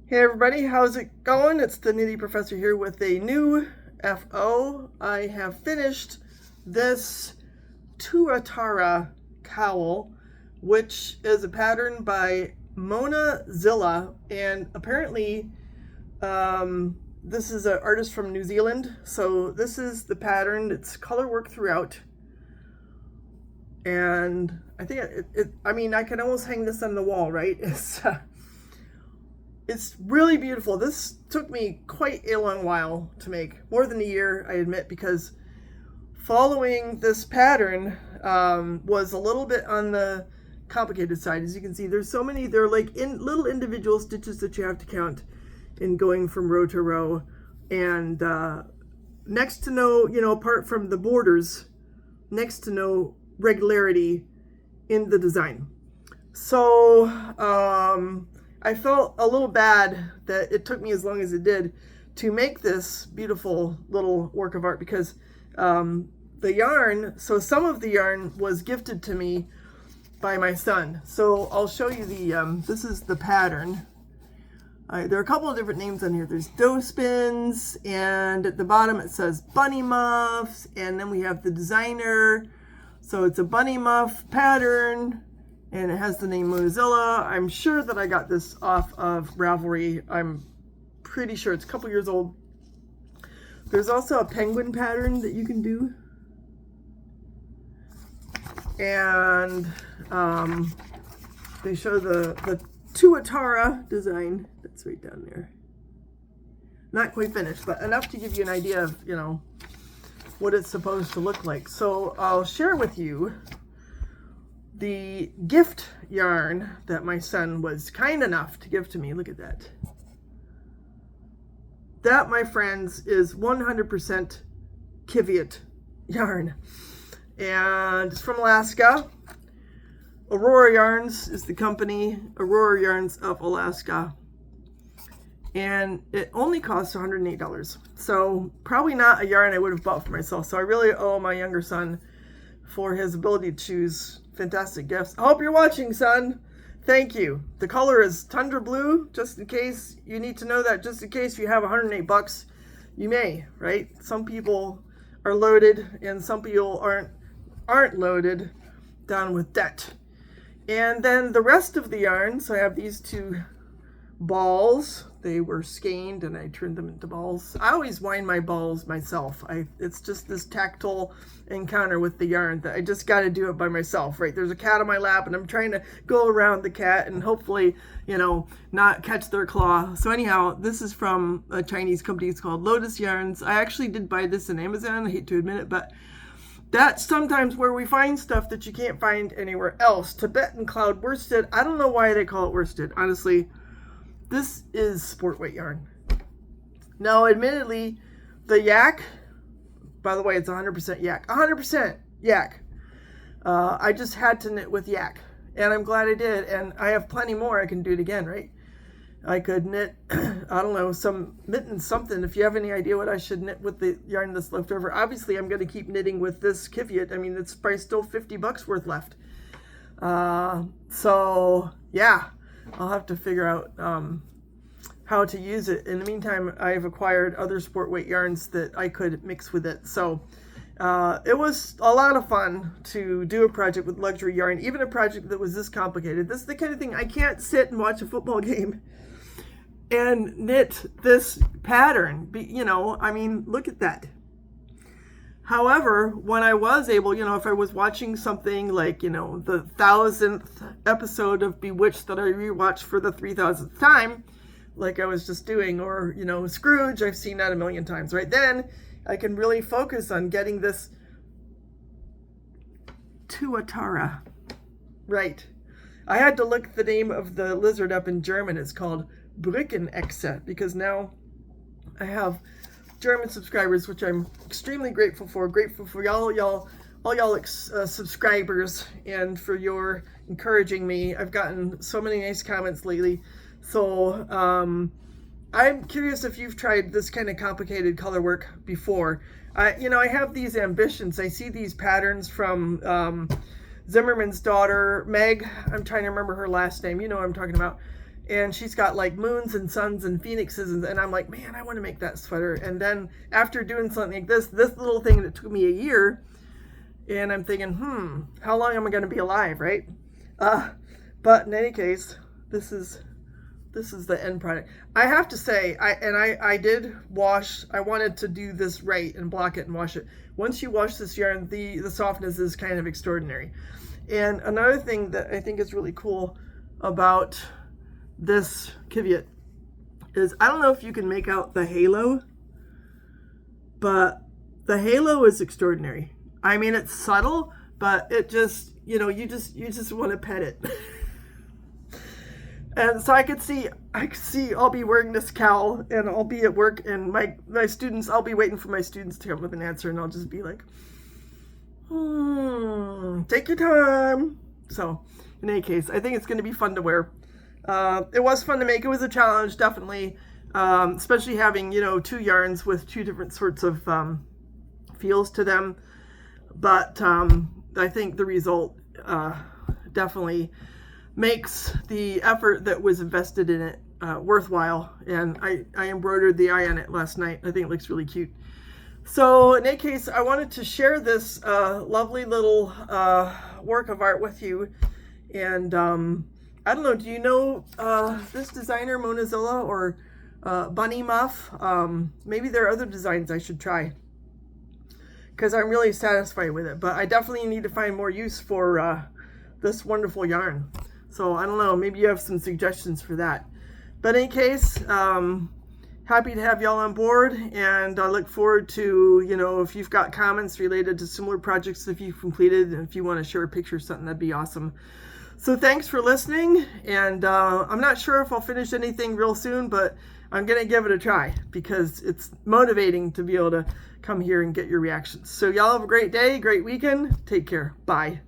Hey everybody, how's it going? It's the Nitty Professor here with a new FO. I have finished this tuatara cowl, which is a pattern by Mona Zillah, and apparently this is an artist from New Zealand. So this is the pattern. It's Colorwork throughout, and I think I mean, I can almost hang this on the wall, right? It's really beautiful. This took me quite a long while to make, more than a year, I admit, because following this pattern was a little bit on the complicated side. As you can see, there's so many, they're like little individual stitches that you have to count in going from row to row, and next to no, apart from the borders, next to no regularity in the design. So I felt a little bad that it took me as long as it did to make this beautiful little work of art, because the yarn, so some of the yarn was gifted to me by my son. So I'll show you this is the pattern. There are a couple of different names on here. There's dough spins, and at the bottom it says bunny muffs, and then we have the designer. So it's a bunny muff pattern, and it has the name Mona Zillah. I'm sure that I got this off of Ravelry. I'm pretty sure it's a couple years old. There's also a penguin pattern that you can do. And they show the tuatara design. That's right down there. Not quite finished, but enough to give you an idea of, what it's supposed to look like. So I'll share with you the gift yarn that my son was kind enough to give to me. Look at that. That, my friends, is 100% Qiviut yarn. And it's from Alaska. Aurora Yarns is the company. Aurora Yarns of Alaska. And it only costs $108. So probably not a yarn I would have bought for myself. So I really owe my younger son for his ability to choose fantastic gifts. I hope you're watching, son. Thank you. The color is Tundra Blue, just in case you need to know that, just in case you have $108, you may, right? Some people are loaded and some people aren't loaded, down with debt. And then the rest of the yarn, so I have these two balls. They were skeined and I turned them into balls. I always wind my balls myself. It's just this tactile encounter with the yarn that I just got to do it by myself, right? There's a cat on my lap and I'm trying to go around the cat and hopefully, not catch their claw. So anyhow, this is from a Chinese company. It's called Lotus Yarns. I actually did buy this on Amazon. I hate to admit it, but that's sometimes where we find stuff that you can't find anywhere else. Tibetan cloud worsted. I don't know why they call it worsted, honestly. This is sport weight yarn. Now, admittedly, the yak, by the way, it's 100% yak. 100% yak. I just had to knit with yak, and I'm glad I did. And I have plenty more. I can do it again, right? I could knit, I don't know, some mittens, something. If you have any idea what I should knit with the yarn that's left over. Obviously, I'm going to keep knitting with this Qiviut. I mean, it's probably still $50 worth left. So, yeah. I'll have to figure out how to use it. In the meantime, I've acquired other sport weight yarns that I could mix with it. So it was a lot of fun to do a project with luxury yarn, even a project that was this complicated. This is the kind of thing I can't sit and watch a football game and knit this pattern. I mean, look at that. However, when I was able, if I was watching something like, the 1000th episode of Bewitched that I rewatched for the 3000th time, like I was just doing, or, Scrooge, I've seen that a million times, right? Then I can really focus on getting this tuatara right. I had to look the name of the lizard up in German. It's called Brückenechse, because now I have German subscribers, which I'm extremely grateful for. Grateful for all y'all subscribers, and for your encouraging me. I've gotten so many nice comments lately. So I'm curious if you've tried this kind of complicated color work before. I have these ambitions. I see these patterns from Zimmerman's daughter, Meg. I'm trying to remember her last name. You know what I'm talking about. and she's got like moons and suns and phoenixes, and I'm like, man, I want to make that sweater. And then after doing something like this little thing that took me a year, and I'm thinking, how long am I going to be alive, right? But in any case, this is the end product. I have to say, I did wash. I wanted to do this right and block it and wash it. Once you wash this yarn, the softness is kind of extraordinary. And another thing that I think is really cool about this Qiviut is, I don't know if you can make out the halo, but the halo is extraordinary. I mean, it's subtle, but it just, you just want to pet it. And so I could see I'll be wearing this cowl, and I'll be at work, and my students, I'll be waiting for my students to come with an answer, and I'll just be like, take your time. So in any case, I think it's going to be fun to wear. It was fun to make. It was a challenge, definitely, especially having, two yarns with two different sorts of feels to them. But I think the result definitely makes the effort that was invested in it worthwhile. And I embroidered the eye on it last night. I think it looks really cute. So in any case, I wanted to share this lovely little work of art with you. And I don't know, do you know this designer, Mona Zillah, or Bunny Muff? Maybe there are other designs I should try, because I'm really satisfied with it. But I definitely need to find more use for this wonderful yarn. So I don't know, maybe you have some suggestions for that. But in any case, happy to have y'all on board, and I look forward to, if you've got comments related to similar projects if you've completed, and if you want to share a picture or something, that'd be awesome. So thanks for listening, and I'm not sure if I'll finish anything real soon, but I'm going to give it a try, because it's motivating to be able to come here and get your reactions. So y'all have a great day, great weekend. Take care. Bye.